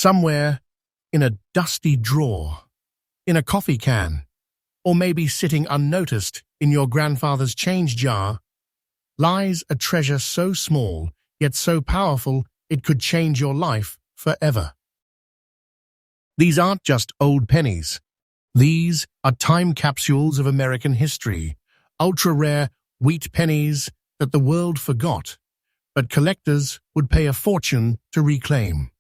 somewhere in a dusty drawer, in a coffee can, or maybe sitting unnoticed in your grandfather's change jar, lies a treasure so small yet so powerful it could change your life forever. These aren't just old pennies. These are time capsules of American history, ultra-rare wheat pennies that the world forgot, but collectors would pay a fortune to reclaim.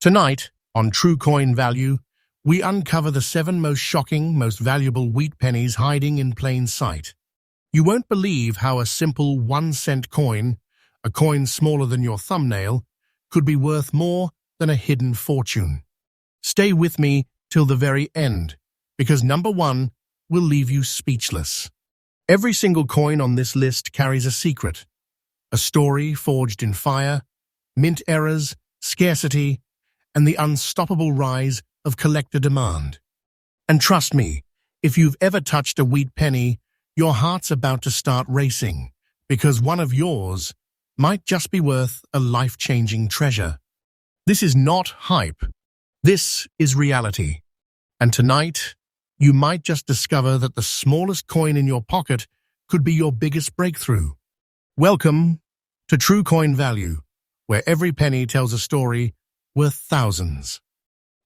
Tonight, on True Coin Value, we uncover the 7 most shocking, most valuable wheat pennies hiding in plain sight. You won't believe how a simple 1-cent coin, a coin smaller than your thumbnail, could be worth more than a hidden fortune. Stay with me till the very end, because number 1 will leave you speechless. Every single coin on this list carries a secret, a story forged in fire, mint errors, scarcity, and the unstoppable rise of collector demand. And trust me, if you've ever touched a wheat penny, your heart's about to start racing, because one of yours might just be worth a life-changing treasure. This is not hype. This is reality. And tonight, you might just discover that the smallest coin in your pocket could be your biggest breakthrough. Welcome to True Coin Value, where every penny tells a story worth thousands.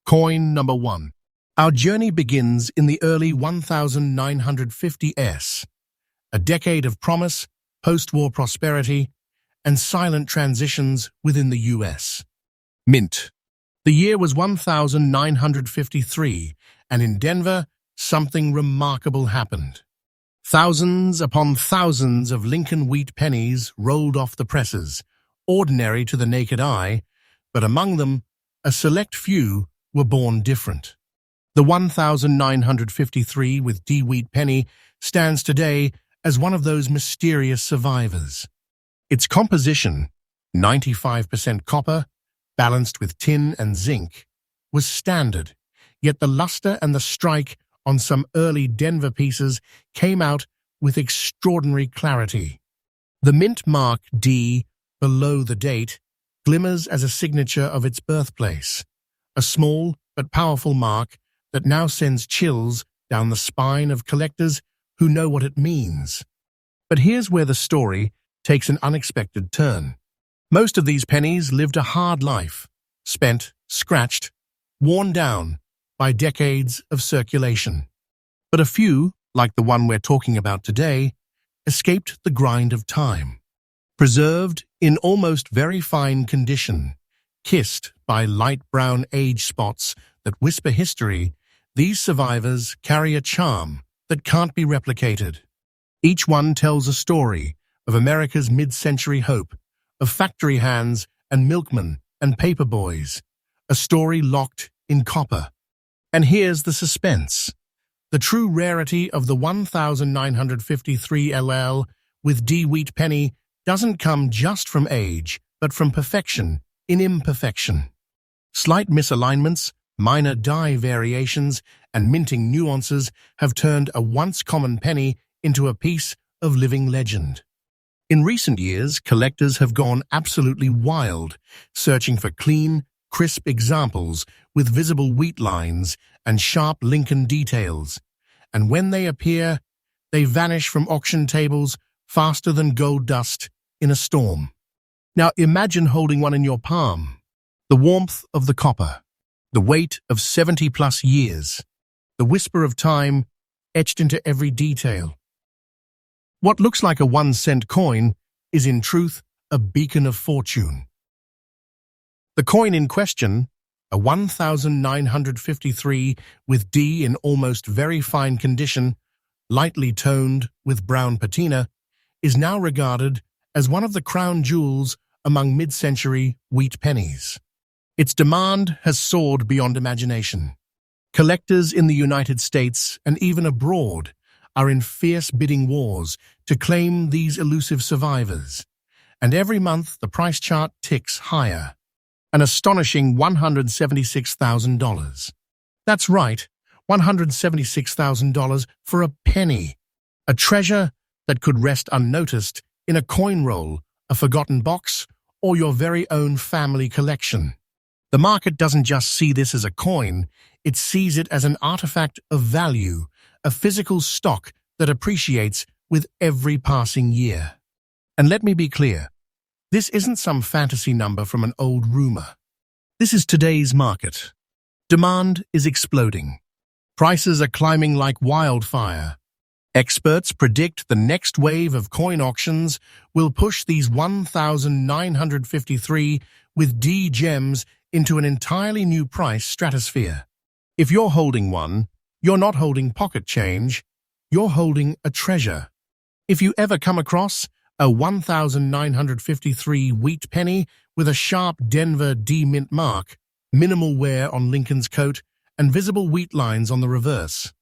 Coin number 1. Our journey begins in the early 1950s, a decade of promise, post-war prosperity, and silent transitions within the US. Mint. The year was 1953, and in Denver, something remarkable happened. Thousands upon thousands of Lincoln wheat pennies rolled off the presses, ordinary to the naked eye, but among them, a select few were born different. The 1953 with D wheat penny stands today as one of those mysterious survivors. Its composition, 95% copper, balanced with tin and zinc, was standard, yet the luster and the strike on some early Denver pieces came out with extraordinary clarity. The mint mark D below the date glimmers as a signature of its birthplace, a small but powerful mark that now sends chills down the spine of collectors who know what it means. But here's where the story takes an unexpected turn. Most of these pennies lived a hard life, spent, scratched, worn down by decades of circulation. But a few, like the one we're talking about today, escaped the grind of time. Preserved in almost very fine condition, kissed by light brown age spots that whisper history, these survivors carry a charm that can't be replicated. Each one tells a story of America's mid-century hope, of factory hands and milkmen and paper boys, a story locked in copper. And here's the suspense. The true rarity of the 1953 LL with D wheat penny doesn't come just from age, but from perfection in imperfection. Slight misalignments, minor die variations, and minting nuances have turned a once common penny into a piece of living legend. In recent years, collectors have gone absolutely wild, searching for clean, crisp examples with visible wheat lines and sharp Lincoln details. And when they appear, they vanish from auction tables faster than gold dust in a storm. Now imagine holding one in your palm. The warmth of the copper, the weight of 70-plus years, the whisper of time etched into every detail. What looks like a 1-cent coin is in truth a beacon of fortune. The coin in question, a 1953 with D in almost very fine condition, lightly toned with brown patina, is now regarded as one of the crown jewels among mid-century wheat pennies. Its demand has soared beyond imagination. Collectors in the United States and even abroad are in fierce bidding wars to claim these elusive survivors, and every month the price chart ticks higher. An astonishing $176,000. That's right, $176,000 for a penny, a treasure that could rest unnoticed in a coin roll, a forgotten box, or your very own family collection. The market doesn't just see this as a coin, it sees it as an artifact of value, a physical stock that appreciates with every passing year. And let me be clear, this isn't some fantasy number from an old rumor. This is today's market. Demand is exploding. Prices are climbing like wildfire. Experts predict the next wave of coin auctions will push these 1,953 with D gems into an entirely new price stratosphere. If you're holding one, you're not holding pocket change, you're holding a treasure. If you ever come across a 1,953 wheat penny with a sharp Denver D mint mark, minimal wear on Lincoln's coat, and visible wheat lines on the reverse,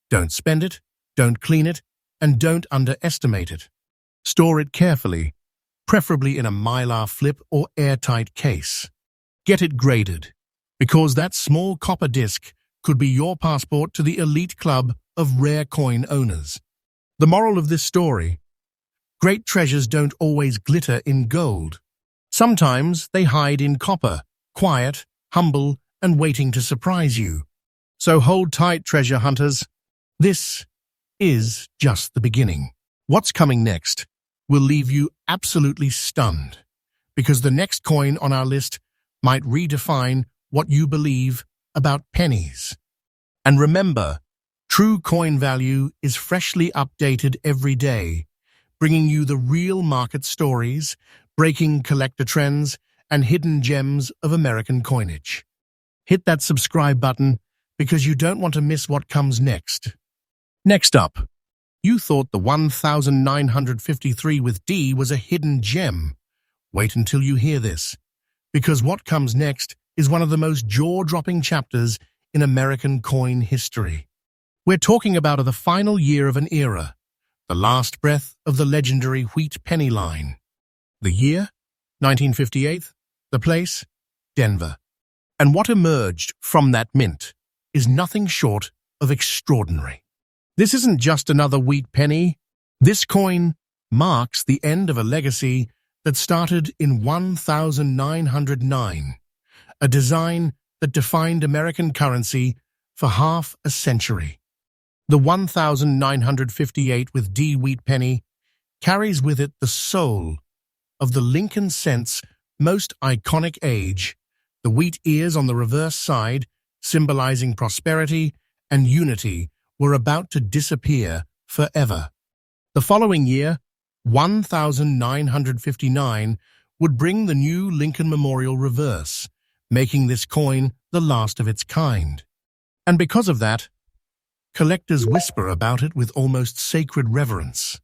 don't spend it, don't clean it, and don't underestimate it. Store it carefully, preferably in a Mylar flip or airtight case. Get it graded, because that small copper disc could be your passport to the elite club of rare coin owners. The moral of this story: great treasures don't always glitter in gold. Sometimes they hide in copper, quiet, humble, and waiting to surprise you. So hold tight, treasure hunters. This is just the beginning. What's coming next will leave you absolutely stunned, because the next coin on our list might redefine what you believe about pennies. And remember, true coin value is freshly updated every day, bringing you the real market stories, breaking collector trends, and hidden gems of American coinage. Hit that subscribe button because you don't want to miss what comes next. Next up, you thought the 1,953 with D was a hidden gem. Wait until you hear this, because what comes next is one of the most jaw-dropping chapters in American coin history. We're talking about the final year of an era, the last breath of the legendary wheat penny line. The year? 1958. The place? Denver. And what emerged from that mint is nothing short of extraordinary. This isn't just another wheat penny. This coin marks the end of a legacy that started in 1909, a design that defined American currency for half a century. The 1,958 with D wheat penny carries with it the soul of the Lincoln cent's most iconic age, the wheat ears on the reverse side, symbolizing prosperity and unity, were about to disappear forever. The following year, 1959, would bring the new Lincoln Memorial reverse, making this coin the last of its kind. And because of that, collectors whisper about it with almost sacred reverence.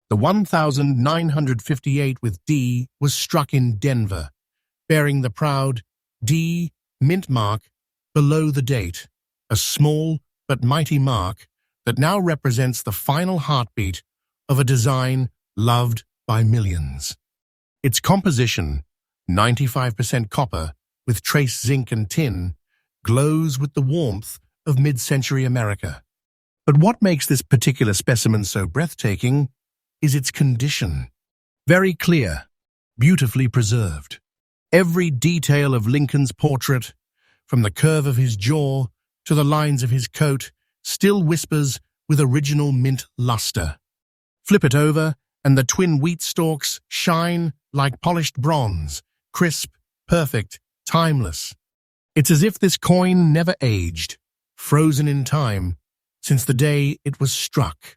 The 1958 with D was struck in Denver, bearing the proud D mint mark below the date, a small but mighty mark that now represents the final heartbeat of a design loved by millions. Its composition, 95% copper with trace zinc and tin, glows with the warmth of mid-century America. But what makes this particular specimen so breathtaking is its condition. Very clear, beautifully preserved. Every detail of Lincoln's portrait, from the curve of his jaw to the lines of his coat, still whispers with original mint luster. Flip it over, and the twin wheat stalks shine like polished bronze, crisp, perfect, timeless. It's as if this coin never aged, frozen in time, since the day it was struck.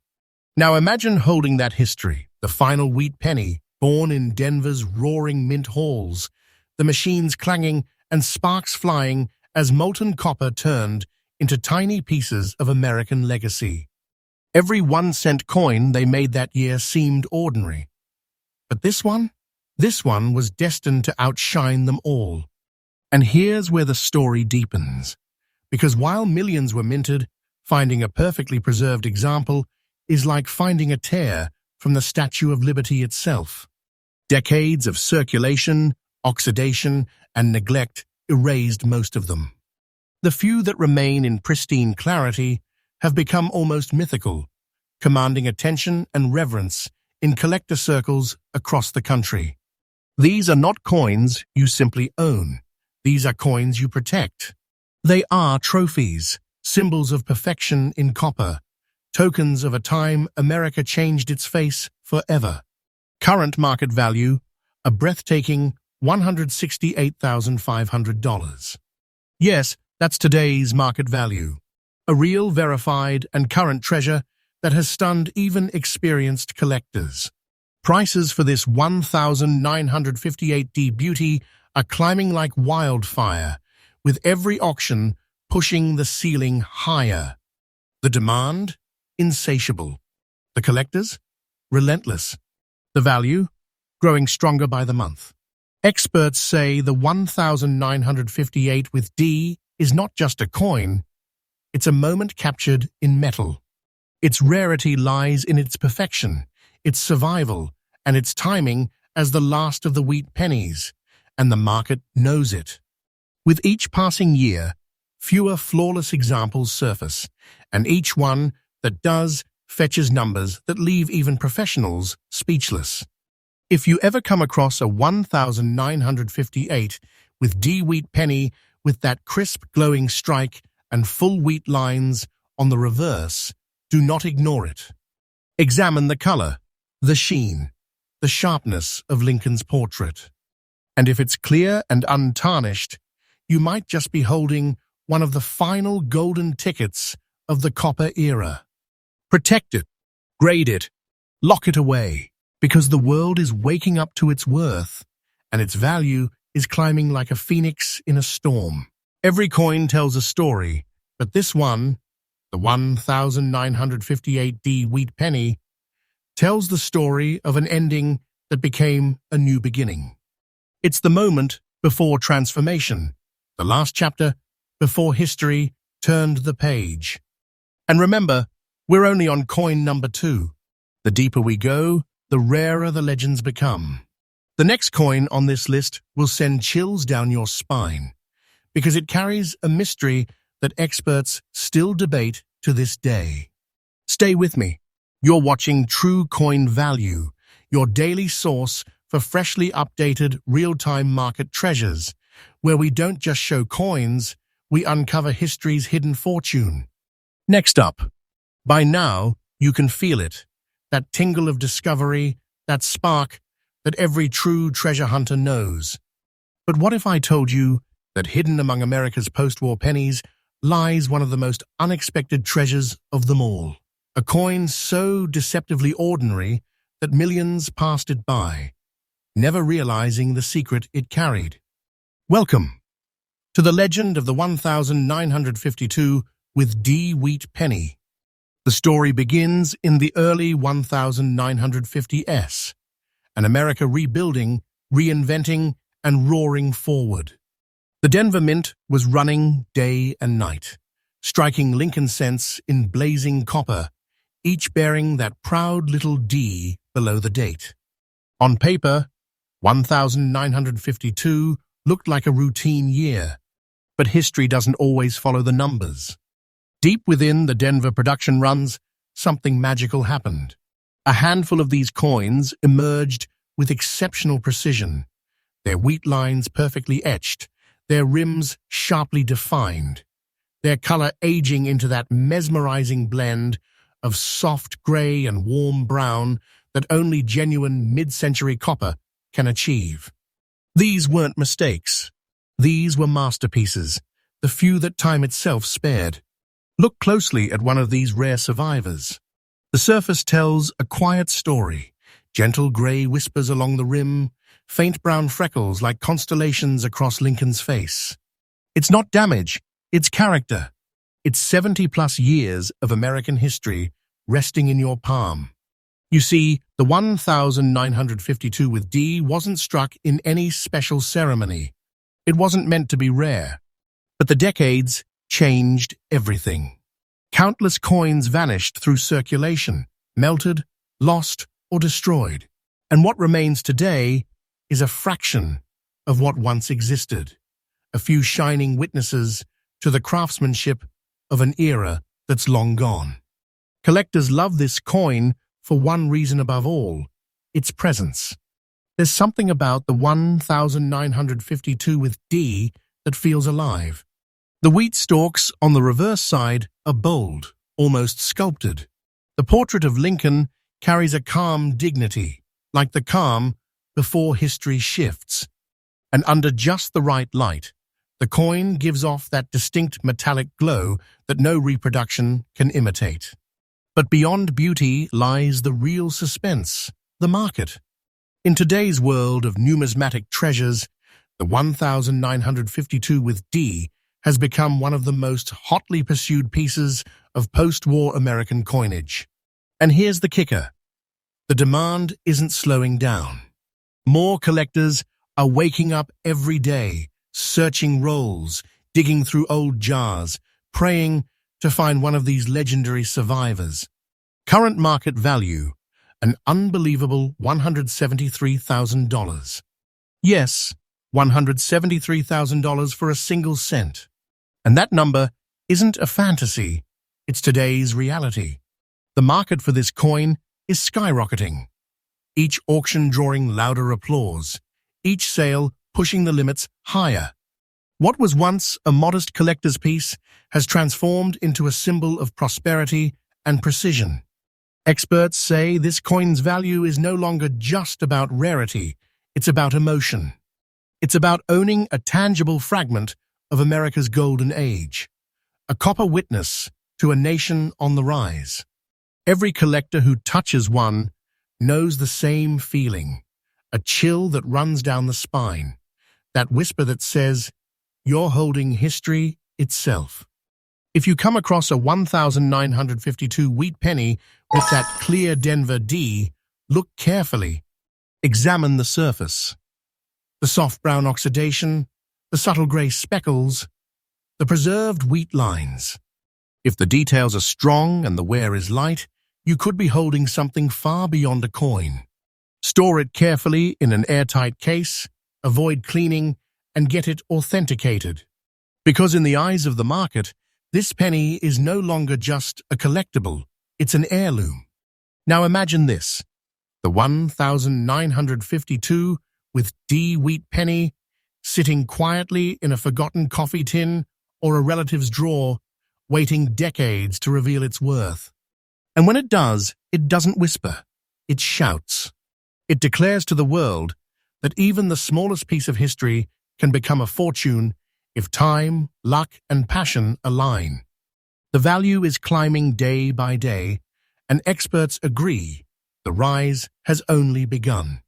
Now imagine holding that history, the final wheat penny, born in Denver's roaring mint halls, the machines clanging and sparks flying as molten copper turned into tiny pieces of American legacy. Every 1-cent coin they made that year seemed ordinary. But this one was destined to outshine them all. And here's where the story deepens. Because while millions were minted, finding a perfectly preserved example is like finding a tear from the Statue of Liberty itself. Decades of circulation, oxidation, and neglect erased most of them. The few that remain in pristine clarity have become almost mythical, commanding attention and reverence in collector circles across the country. These are not coins you simply own. These are coins you protect. They are trophies, symbols of perfection in copper, tokens of a time America changed its face forever. Current market value, a breathtaking $168,500. Yes, that's today's market value. A real, verified, and current treasure that has stunned even experienced collectors. Prices for this 1,958D beauty are climbing like wildfire, with every auction pushing the ceiling higher. The demand? Insatiable. The collectors? Relentless. The value? Growing stronger by the month. Experts say the 1,958 with D is not just a coin, it's a moment captured in metal. Its rarity lies in its perfection, its survival, and its timing as the last of the wheat pennies, and the market knows it. With each passing year, fewer flawless examples surface, and each one that does fetches numbers that leave even professionals speechless. If you ever come across a 1,958 with D wheat penny with that crisp glowing strike and full wheat lines on the reverse, do not ignore it. Examine the color, the sheen, the sharpness of Lincoln's portrait. And if it's clear and untarnished, you might just be holding one of the final golden tickets of the copper era. Protect it, grade it, lock it away, because the world is waking up to its worth, and its value is climbing like a phoenix in a storm. Every coin tells a story, but this one, the 1,958D wheat penny, tells the story of an ending that became a new beginning. It's the moment before transformation, the last chapter before history turned the page. And remember, we're only on coin number 2. The deeper we go, the rarer the legends become. The next coin on this list will send chills down your spine, because it carries a mystery that experts still debate to this day. Stay with me. You're watching True Coin Value, your daily source for freshly updated real-time market treasures, where we don't just show coins, we uncover history's hidden fortune. Next up, by now you can feel it, that tingle of discovery, that spark that every true treasure hunter knows. But what if I told you that hidden among America's post-war pennies lies one of the most unexpected treasures of them all? A coin so deceptively ordinary that millions passed it by, never realizing the secret it carried. Welcome to the legend of the 1,952 with D wheat penny. The story begins in the early 1950s, an America rebuilding, reinventing, and roaring forward. The Denver Mint was running day and night, striking Lincoln cents in blazing copper, each bearing that proud little D below the date. On paper, 1952 looked like a routine year, but history doesn't always follow the numbers. Deep within the Denver production runs, something magical happened. A handful of these coins emerged with exceptional precision, their wheat lines perfectly etched, their rims sharply defined, their color aging into that mesmerizing blend of soft gray and warm brown that only genuine mid-century copper can achieve. These weren't mistakes. These were masterpieces, the few that time itself spared. Look closely at one of these rare survivors. The surface tells a quiet story, gentle gray whispers along the rim, faint brown freckles like constellations across Lincoln's face. It's not damage, it's character. It's 70-plus years of American history resting in your palm. You see, the 1,952 with D wasn't struck in any special ceremony. It wasn't meant to be rare. But the decades changed everything. Countless coins vanished through circulation, melted, lost, or destroyed. And what remains today is a fraction of what once existed. A few shining witnesses to the craftsmanship of an era that's long gone. Collectors love this coin for one reason above all, its presence. There's something about the 1,952 with D that feels alive. The wheat stalks on the reverse side are bold, almost sculpted. The portrait of Lincoln carries a calm dignity, like the calm before history shifts. And under just the right light, the coin gives off that distinct metallic glow that no reproduction can imitate. But beyond beauty lies the real suspense, the market. In today's world of numismatic treasures, the 1952 with D has become one of the most hotly pursued pieces of post-war American coinage. And here's the kicker. The demand isn't slowing down. More collectors are waking up every day, searching rolls, digging through old jars, praying to find one of these legendary survivors. Current market value, an unbelievable $173,000. Yes, $173,000 for a single cent. And that number isn't a fantasy, it's today's reality. The market for this coin is skyrocketing. Each auction drawing louder applause, each sale pushing the limits higher. What was once a modest collector's piece has transformed into a symbol of prosperity and precision. Experts say this coin's value is no longer just about rarity, it's about emotion. It's about owning a tangible fragment of America's golden age, a copper witness to a nation on the rise. Every collector who touches one knows the same feeling, a chill that runs down the spine, that whisper that says, "You're holding history itself." If you come across a 1952 wheat penny with that clear Denver D, look carefully. Examine the surface. The soft brown oxidation, the subtle grey speckles, the preserved wheat lines. If the details are strong and the wear is light, you could be holding something far beyond a coin. Store it carefully in an airtight case, avoid cleaning, and get it authenticated. Because in the eyes of the market, this penny is no longer just a collectible, it's an heirloom. Now imagine this, the 1952 with D wheat penny sitting quietly in a forgotten coffee tin or a relative's drawer, waiting decades to reveal its worth. And when it does, it doesn't whisper, it shouts. It declares to the world that even the smallest piece of history can become a fortune if time, luck, and passion align. The value is climbing day by day, and experts agree the rise has only begun.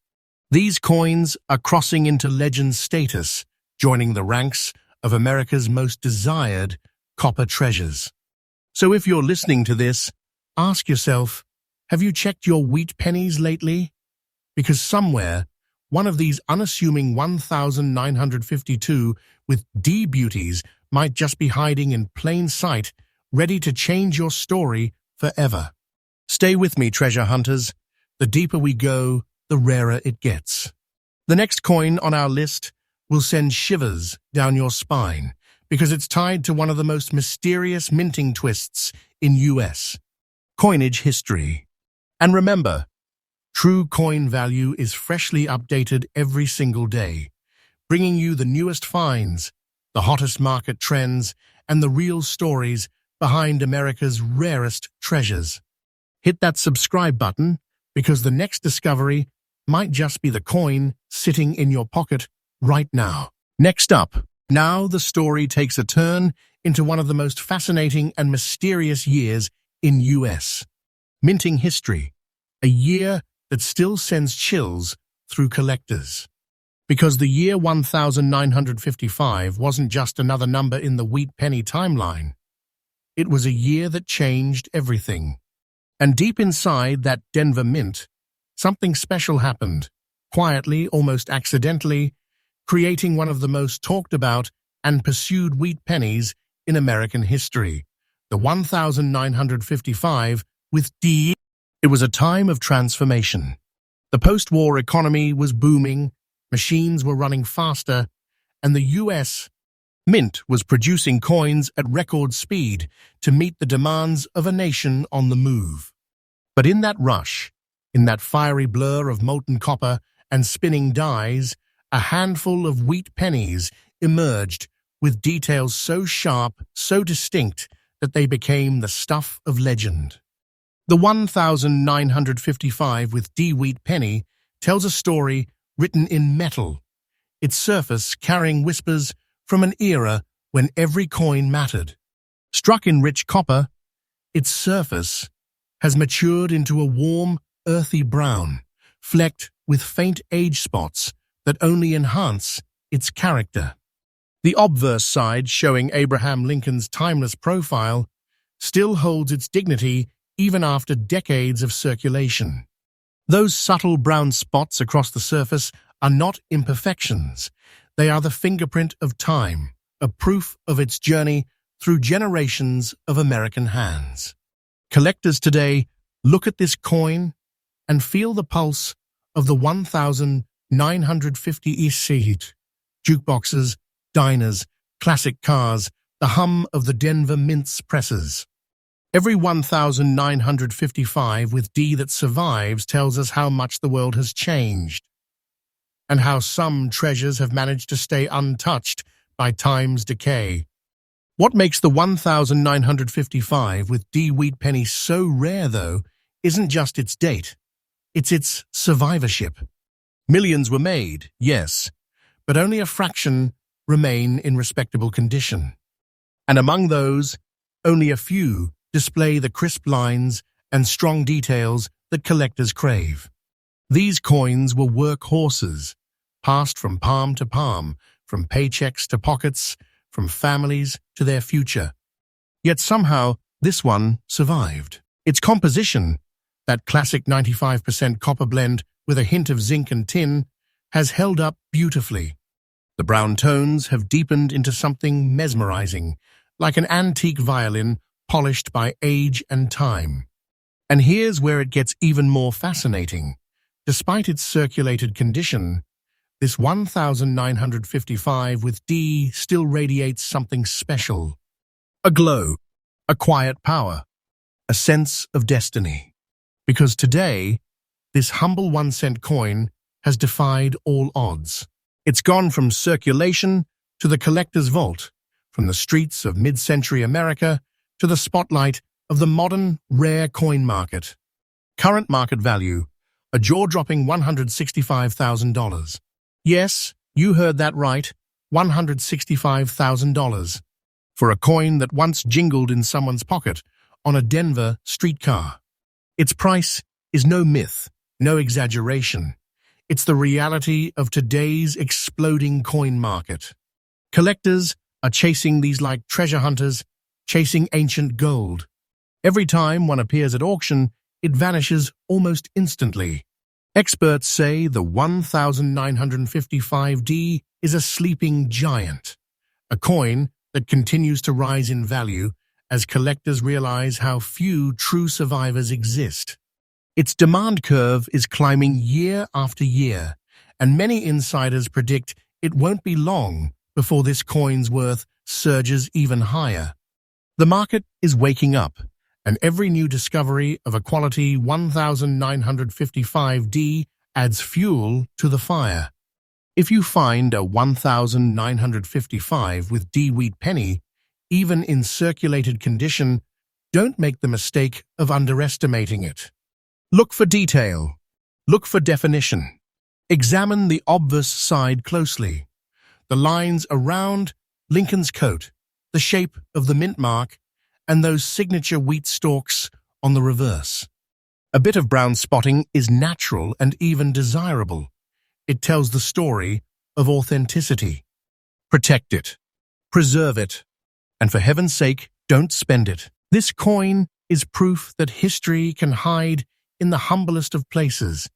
These coins are crossing into legend status, joining the ranks of America's most desired copper treasures. So if you're listening to this, ask yourself, have you checked your wheat pennies lately? Because somewhere, one of these unassuming 1952 with D beauties might just be hiding in plain sight, ready to change your story forever. Stay with me, treasure hunters. The deeper we go, the rarer it gets. The next coin on our list will send shivers down your spine because it's tied to one of the most mysterious minting twists in U.S. coinage history. And remember, true coin value is freshly updated every single day, bringing you the newest finds, the hottest market trends, and the real stories behind America's rarest treasures. Hit that subscribe button because the next discovery might just be the coin sitting in your pocket right now. Next up, now the story takes a turn into one of the most fascinating and mysterious years in U.S. minting history, a year that still sends chills through collectors. Because the year 1955 wasn't just another number in the wheat penny timeline. It was a year that changed everything. And deep inside that Denver mint, something special happened, quietly, almost accidentally, creating one of the most talked about and pursued wheat pennies in American history, the 1955 with D. It was a time of transformation. The post-war economy was booming, machines were running faster, and the U.S. Mint was producing coins at record speed to meet the demands of a nation on the move. But in that rush, in that fiery blur of molten copper and spinning dies, a handful of wheat pennies emerged, with details so sharp, so distinct, that they became the stuff of legend. The 1955 with D wheat penny tells a story written in metal, its surface carrying whispers from an era when every coin mattered. Struck in rich copper, its surface has matured into a warm, earthy brown, flecked with faint age spots that only enhance its character. The obverse side, showing Abraham Lincoln's timeless profile, still holds its dignity even after decades of circulation. Those subtle brown spots across the surface are not imperfections. They are the fingerprint of time, a proof of its journey through generations of American hands. Collectors today look at this coin and feel the pulse of the 1950 East Seat, jukeboxes, diners, classic cars, the hum of the Denver Mint's presses. Every 1955 with D that survives tells us how much the world has changed, and how some treasures have managed to stay untouched by time's decay. What makes the 1955 with D wheat penny so rare, though, isn't just its date, it's its survivorship. Millions were made, yes, but only a fraction remain in respectable condition. And among those, only a few display the crisp lines and strong details that collectors crave. These coins were workhorses, passed from palm to palm, from paychecks to pockets, from families to their future. Yet somehow, this one survived. Its composition, that classic 95% copper blend with a hint of zinc and tin, has held up beautifully. The brown tones have deepened into something mesmerizing, like an antique violin polished by age and time. And here's where it gets even more fascinating. Despite its circulated condition, this 1955 with D still radiates something special. A glow, a quiet power, a sense of destiny. Because today, this humble 1-cent coin has defied all odds. It's gone from circulation to the collector's vault, from the streets of mid-century America to the spotlight of the modern rare coin market. Current market value, a jaw-dropping $165,000. Yes, you heard that right, $165,000. For a coin that once jingled in someone's pocket on a Denver streetcar. Its price is no myth, no exaggeration. It's the reality of today's exploding coin market. Collectors are chasing these like treasure hunters, chasing ancient gold. Every time one appears at auction, it vanishes almost instantly. Experts say the 1955D is a sleeping giant, a coin that continues to rise in value as collectors realize how few true survivors exist. Its demand curve is climbing year after year, and many insiders predict it won't be long before this coin's worth surges even higher. The market is waking up, and every new discovery of a quality 1955D adds fuel to the fire. If you find a 1955 with D wheat penny, even in circulated condition, don't make the mistake of underestimating it. Look for detail. Look for definition. Examine the obverse side closely. The lines around Lincoln's coat, the shape of the mint mark, and those signature wheat stalks on the reverse. A bit of brown spotting is natural and even desirable. It tells the story of authenticity. Protect it. Preserve it. And for heaven's sake, don't spend it. This coin is proof that history can hide in the humblest of places,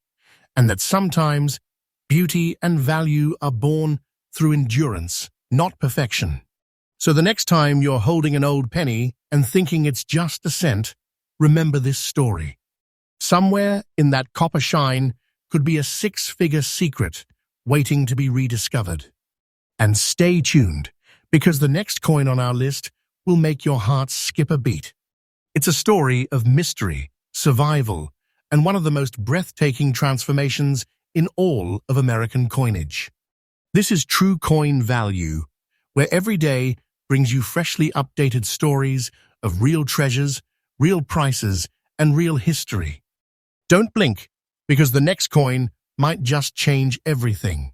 and that sometimes beauty and value are born through endurance, not perfection. So the next time you're holding an old penny and thinking it's just a cent, remember this story. Somewhere in that copper shine could be a 6-figure secret waiting to be rediscovered. And stay tuned, because the next coin on our list will make your heart skip a beat. It's a story of mystery, survival, and one of the most breathtaking transformations in all of American coinage. This is True Coin Value, where every day brings you freshly updated stories of real treasures, real prices, and real history. Don't blink, because the next coin might just change everything.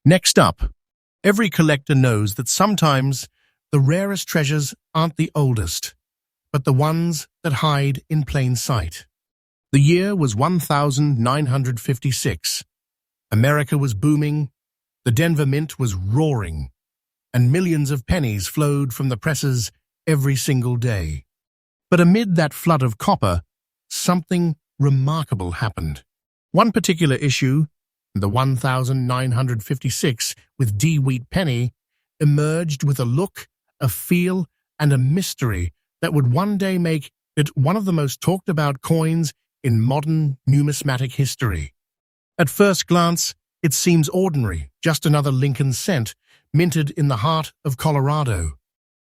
Next up, every collector knows that sometimes the rarest treasures aren't the oldest, but the ones that hide in plain sight. The year was 1956. America was booming, the Denver Mint was roaring, and millions of pennies flowed from the presses every single day. But amid that flood of copper, something remarkable happened. One particular issue, the 1956 with D wheat penny, emerged with a look, a feel, and a mystery that would one day make it one of the most talked about coins in modern numismatic history. At first glance, it seems ordinary, just another Lincoln cent, minted in the heart of Colorado.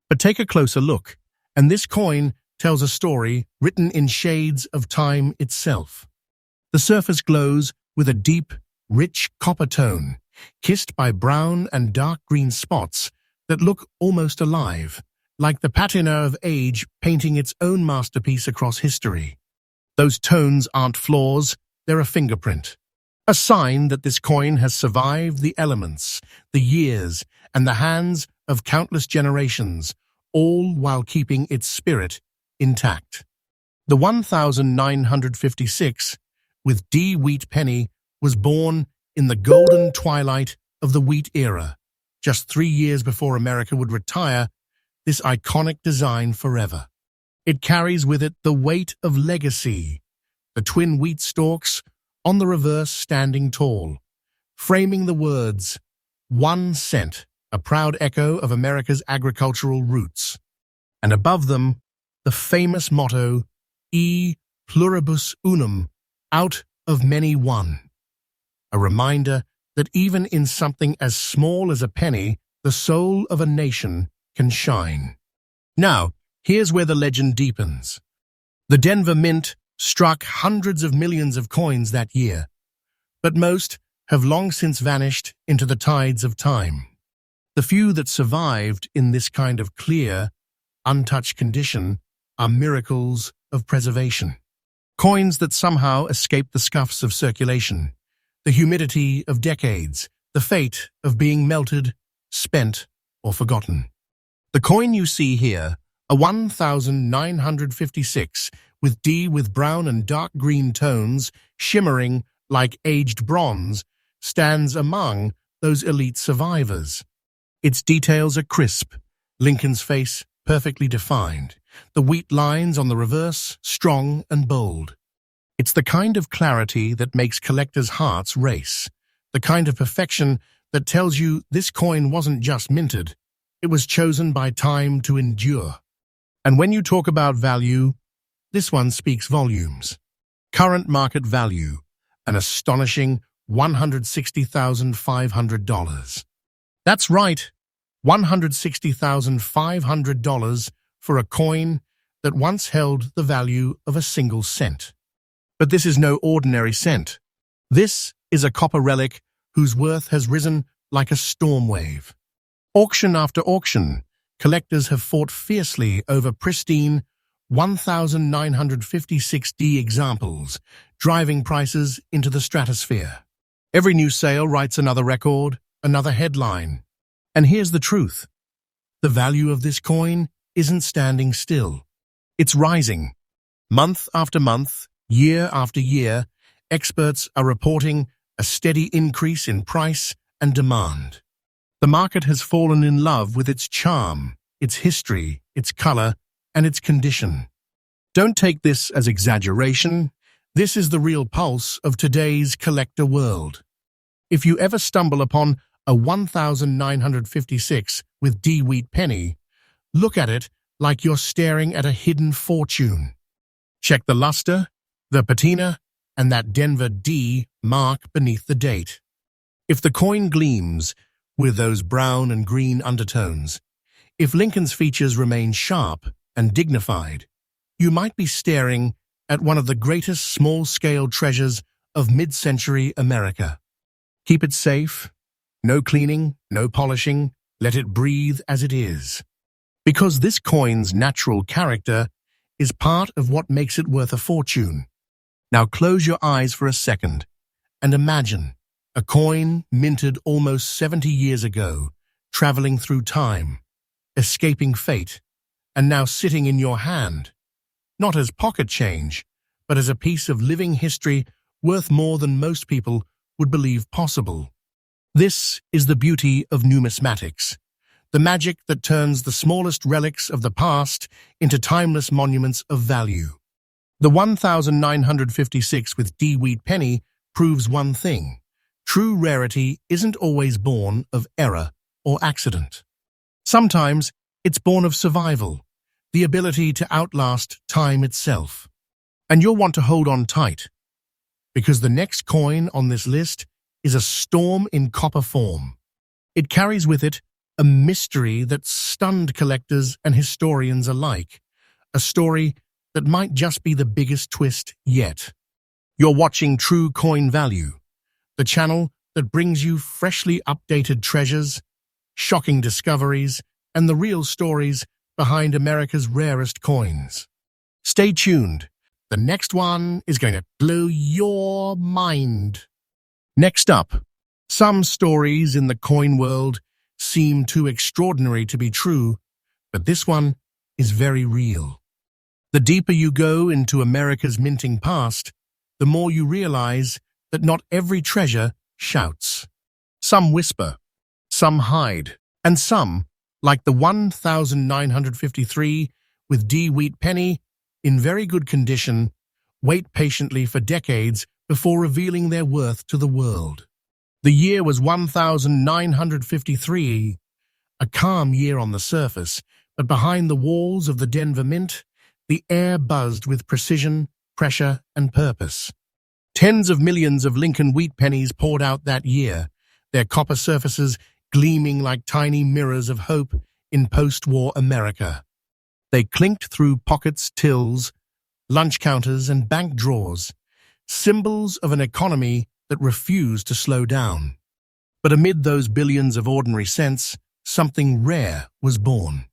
But take a closer look, and this coin tells a story written in shades of time itself. The surface glows with a deep, rich copper tone, kissed by brown and dark green spots that look almost alive, like the patina of age painting its own masterpiece across history. Those tones aren't flaws, they're a fingerprint. A sign that this coin has survived the elements, the years, and the hands of countless generations, all while keeping its spirit intact. The 1956 with D wheat penny was born in the golden twilight of the wheat era, just 3 years before America would retire this iconic design forever. It carries with it the weight of legacy, the twin wheat stalks on the reverse standing tall, framing the words, 1 cent, a proud echo of America's agricultural roots. And above them, the famous motto, E pluribus unum, out of many one. A reminder that even in something as small as a penny, the soul of a nation can shine. Now, here's where the legend deepens. The Denver Mint struck hundreds of millions of coins that year, but most have long since vanished into the tides of time. The few that survived in this kind of clear, untouched condition are miracles of preservation. Coins that somehow escape the scuffs of circulation, the humidity of decades, the fate of being melted, spent, or forgotten. The coin you see here, a 1956 with D with brown and dark green tones shimmering like aged bronze, stands among those elite survivors. Its details are crisp, Lincoln's face perfectly defined, the wheat lines on the reverse strong and bold. It's the kind of clarity that makes collectors' hearts race, the kind of perfection that tells you this coin wasn't just minted, it was chosen by time to endure. And when you talk about value, this one speaks volumes. Current market value, an astonishing $160,500. That's right, $160,500 for a coin that once held the value of a single cent. But this is no ordinary cent. This is a copper relic whose worth has risen like a storm wave. Auction after auction, collectors have fought fiercely over pristine 1956D examples, driving prices into the stratosphere. Every new sale writes another record, another headline. And here's the truth. The value of this coin isn't standing still. It's rising. Month after month, year after year, experts are reporting a steady increase in price and demand. The market has fallen in love with its charm, its history, its color, and its condition. Don't take this as exaggeration. This is the real pulse of today's collector world. If you ever stumble upon a 1956 with D wheat penny, look at it like you're staring at a hidden fortune. Check the luster, the patina, and that Denver D mark beneath the date. If the coin gleams with those brown and green undertones, if Lincoln's features remain sharp and dignified, you might be staring at one of the greatest small-scale treasures of mid-century America. Keep it safe. No cleaning, no polishing, Let it breathe as it is. Because this coin's natural character is part of what makes it worth a fortune. Now close your eyes for a second and imagine a coin minted almost 70 years ago, traveling through time, escaping fate, and now sitting in your hand, not as pocket change, but as a piece of living history worth more than most people would believe possible. This is the beauty of numismatics, the magic that turns the smallest relics of the past into timeless monuments of value. The 1956 with D. Wheat penny proves one thing: true rarity isn't always born of error or accident. Sometimes it's born of survival, the ability to outlast time itself. And you'll want to hold on tight, because the next coin on this list is a storm in copper form. It carries with it a mystery that stunned collectors and historians alike, a story that might just be the biggest twist yet. You're watching True Coin Value, the channel that brings you freshly updated treasures, shocking discoveries, and the real stories behind America's rarest coins. Stay tuned. The next one is going to blow your mind. Next up, some stories in the coin world seem too extraordinary to be true, but this one is very real. The deeper you go into America's minting past, the more you realize that not every treasure shouts. Some whisper, some hide, and some, like the 1953 with D. Wheat penny, in very good condition, wait patiently for decades before revealing their worth to the world. The year was 1953, a calm year on the surface, but behind the walls of the Denver Mint, the air buzzed with precision, pressure, and purpose. Tens of millions of Lincoln Wheat pennies poured out that year, their copper surfaces gleaming like tiny mirrors of hope in post-war America. They clinked through pockets, tills, lunch counters, and bank drawers, symbols of an economy that refused to slow down. But amid those billions of ordinary cents, something rare was born.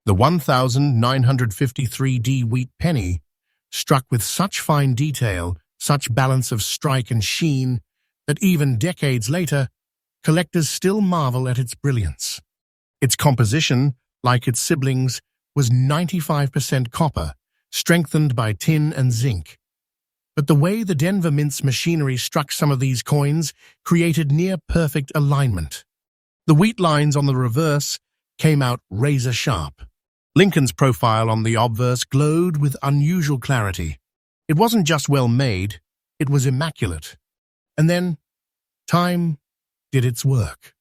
The 1953 D. Wheat penny, struck with such fine detail, such balance of strike and sheen, that even decades later, collectors still marvel at its brilliance. Its composition, like its siblings, was 95% copper, strengthened by tin and zinc. But the way the Denver Mint's machinery struck some of these coins created near-perfect alignment. The wheat lines on the reverse came out razor-sharp. Lincoln's profile on the obverse glowed with unusual clarity. It wasn't just well-made, it was immaculate. And then, time did its work.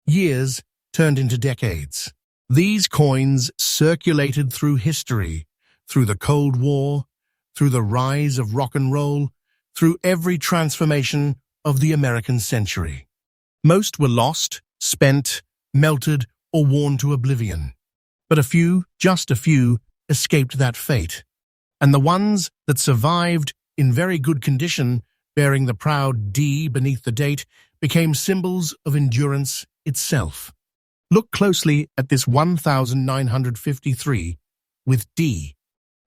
Years turned into decades. These coins circulated through history, through the Cold War, through the rise of rock and roll, through every transformation of the American century. Most were lost, spent, melted, or worn to oblivion. But a few, just a few, escaped that fate. And the ones that survived in very good condition, bearing the proud D beneath the date, became symbols of endurance itself. Look closely at this 1953 with D.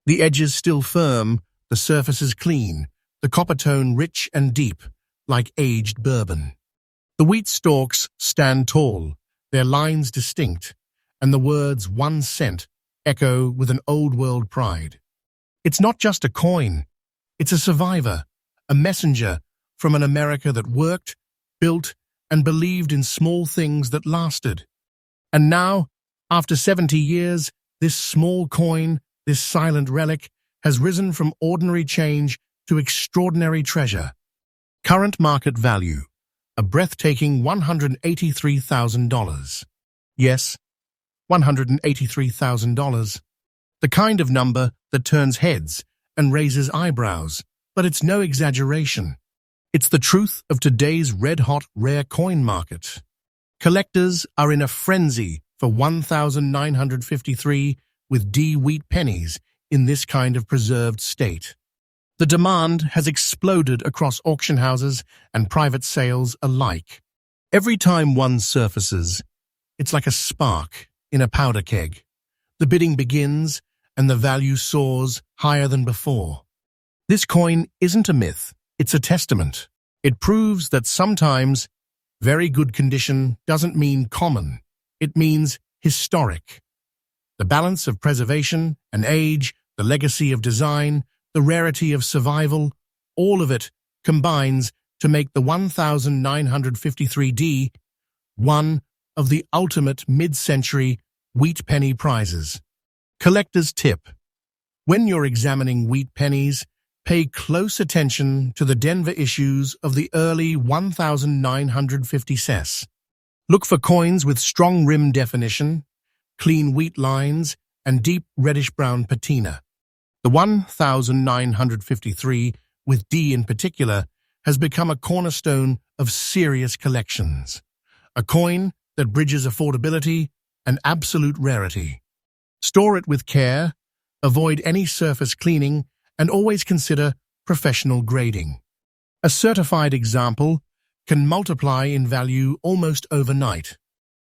The edges still firm, the surfaces clean, the copper tone rich and deep, like aged bourbon. The wheat stalks stand tall, their lines distinct, and the words 1 cent echo with an old-world pride. It's not just a coin, it's a survivor, a messenger from an America that worked, built, and believed in small things that lasted. And now, after 70 years, this small coin, this silent relic, has risen from ordinary change to extraordinary treasure. Current market value, a breathtaking $183,000. Yes, $183,000. The kind of number that turns heads and raises eyebrows, but it's no exaggeration. It's the truth of today's red-hot rare coin market. Collectors are in a frenzy for 1953 with D. Wheat pennies in this kind of preserved state. The demand has exploded across auction houses and private sales alike. Every time one surfaces, It's like a spark in a powder keg. The bidding begins, and the value soars higher than before. This coin isn't a myth, it's a testament. It proves that sometimes very good condition doesn't mean common, it means historic. The balance of preservation and age, the legacy of design, the rarity of survival, all of it combines to make the 1953D one of the ultimate mid-century wheat penny prizes. Collector's tip: when you're examining wheat pennies, pay close attention to the Denver issues of the early 1950s. Look for coins with strong rim definition, clean wheat lines, and deep reddish-brown patina. The 1953, with D in particular, has become a cornerstone of serious collections. A coin that bridges affordability and absolute rarity. Store it with care, avoid any surface cleaning, and always consider professional grading. A certified example can multiply in value almost overnight.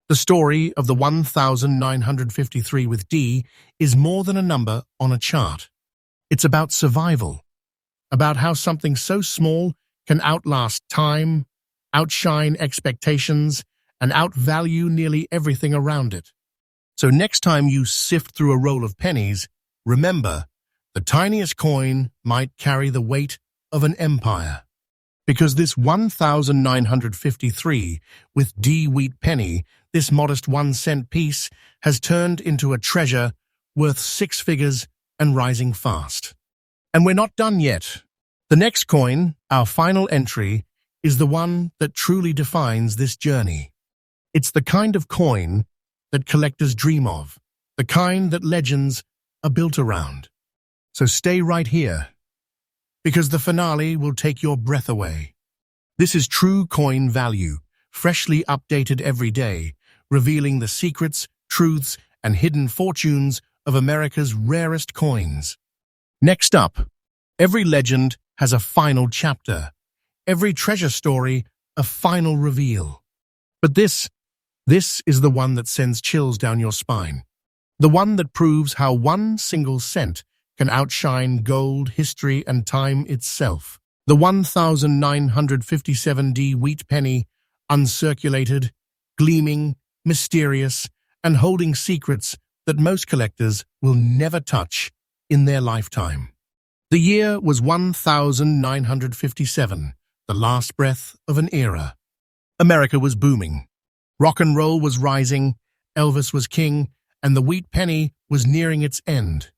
The story of the 1953 with D is more than a number on a chart. It's about survival, about how something so small can outlast time, outshine expectations, and outvalue nearly everything around it. So next time you sift through a roll of pennies, remember, the tiniest coin might carry the weight of an empire. Because this 1953 with D wheat penny, this modest 1-cent piece, has turned into a treasure worth 6 figures and rising fast. And we're not done yet. The next coin, our final entry, is the one that truly defines this journey. It's the kind of coin that collectors dream of, the kind that legends are built around. So stay right here, because the finale will take your breath away. This is true coin value, freshly updated every day, revealing the secrets, truths, and hidden fortunes of America's rarest coins. Next up, every legend has a final chapter, every treasure story a final reveal. But this is the one that sends chills down your spine. The one that proves how 1 single cent can outshine gold, history, and time itself. The 1957D wheat penny, uncirculated, gleaming, mysterious, and holding secrets that most collectors will never touch in their lifetime. The year was 1957, the last breath of an era. America was booming. Rock and roll was rising, Elvis was king, and the wheat penny was nearing its end.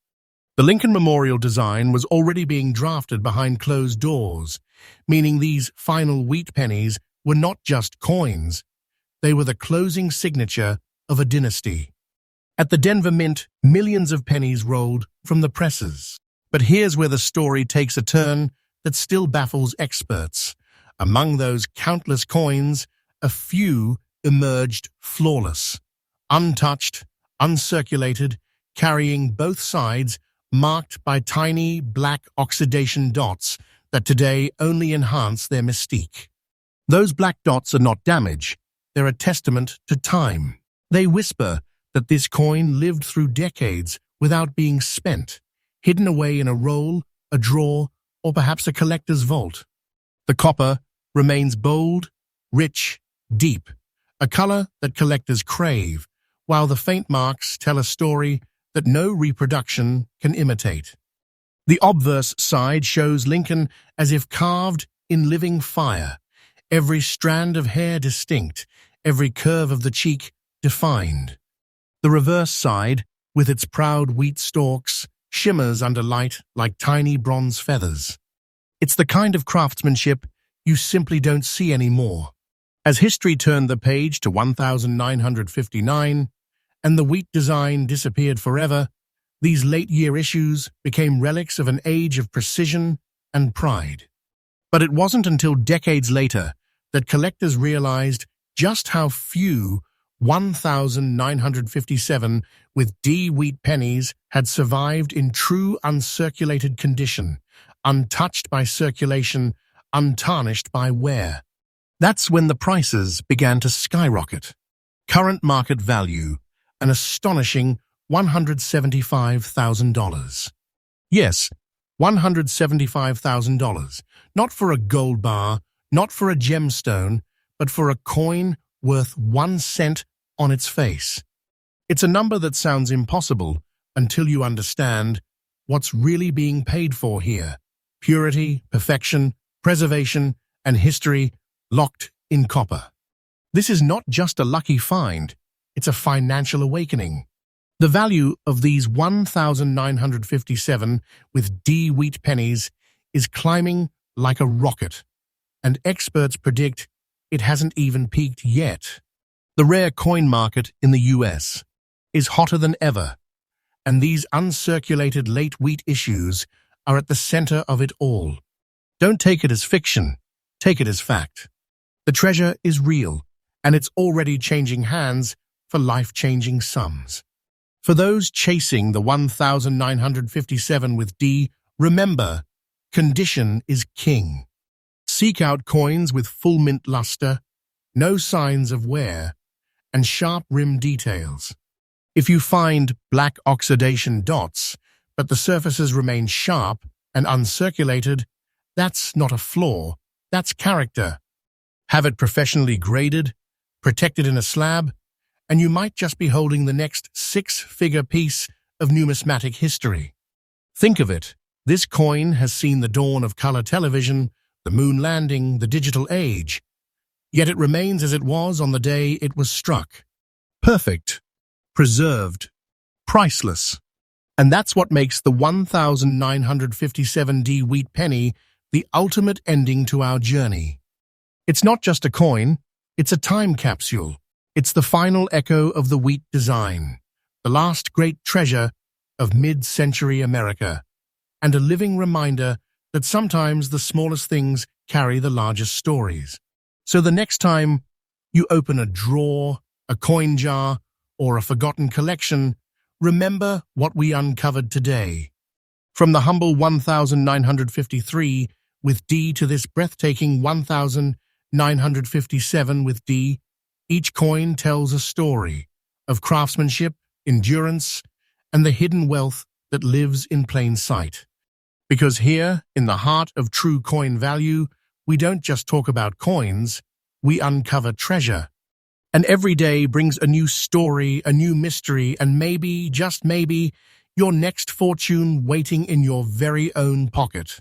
The Lincoln Memorial design was already being drafted behind closed doors, meaning these final wheat pennies were not just coins, they were the closing signature of a dynasty. At the Denver Mint, millions of pennies rolled from the presses. But here's where the story takes a turn that still baffles experts. Among those countless coins, a few emerged flawless, untouched, uncirculated, carrying both sides marked by tiny black oxidation dots that today only enhance their mystique. Those black dots are not damage, they're a testament to time. They whisper that this coin lived through decades without being spent, hidden away in a roll, a drawer, or perhaps a collector's vault. The copper remains bold, rich, deep, a color that collectors crave, while the faint marks tell a story that no reproduction can imitate. The obverse side shows Lincoln as if carved in living fire, every strand of hair distinct, every curve of the cheek defined. The reverse side, with its proud wheat stalks, shimmers under light like tiny bronze feathers. It's the kind of craftsmanship you simply don't see anymore. As history turned the page to 1959, and the wheat design disappeared forever, these late-year issues became relics of an age of precision and pride. But it wasn't until decades later that collectors realized just how few 1957 with D wheat pennies had survived in true uncirculated condition, untouched by circulation, untarnished by wear. That's when the prices began to skyrocket. Current market value, an astonishing $175,000. Yes, $175,000. Not for a gold bar, not for a gemstone, but for a coin worth 1 cent on its face. It's a number that sounds impossible until you understand what's really being paid for here. Purity, perfection, preservation, and history locked in copper. This is not just a lucky find, it's a financial awakening. The value of these 1,957 with D wheat pennies is climbing like a rocket, and experts predict it hasn't even peaked yet. The rare coin market in the US is hotter than ever, and these uncirculated late wheat issues are at the center of it all. Don't take it as fiction, take it as fact. The treasure is real, and it's already changing hands for life-changing sums. For those chasing the 1,957 with D, remember, condition is king. Seek out coins with full mint luster, no signs of wear, and sharp rim details. If you find black oxidation dots, but the surfaces remain sharp and uncirculated, that's not a flaw, that's character. Have it professionally graded, protected in a slab, and you might just be holding the next 6-figure piece of numismatic history. Think of it, this coin has seen the dawn of color television, the moon landing, the digital age, yet it remains as it was on the day it was struck. Perfect, preserved, priceless. And that's what makes the 1,957D wheat penny the ultimate ending to our journey. It's not just a coin, it's a time capsule. It's the final echo of the wheat design, the last great treasure of mid-century America, and a living reminder that sometimes the smallest things carry the largest stories. So the next time you open a drawer, a coin jar, or a forgotten collection, remember what we uncovered today. From the humble 1,953 with D to this breathtaking 1,957 with D, each coin tells a story of craftsmanship, endurance, and the hidden wealth that lives in plain sight. Because here, in the heart of true coin value, we don't just talk about coins, we uncover treasure. And every day brings a new story, a new mystery, and maybe, just maybe, your next fortune waiting in your very own pocket.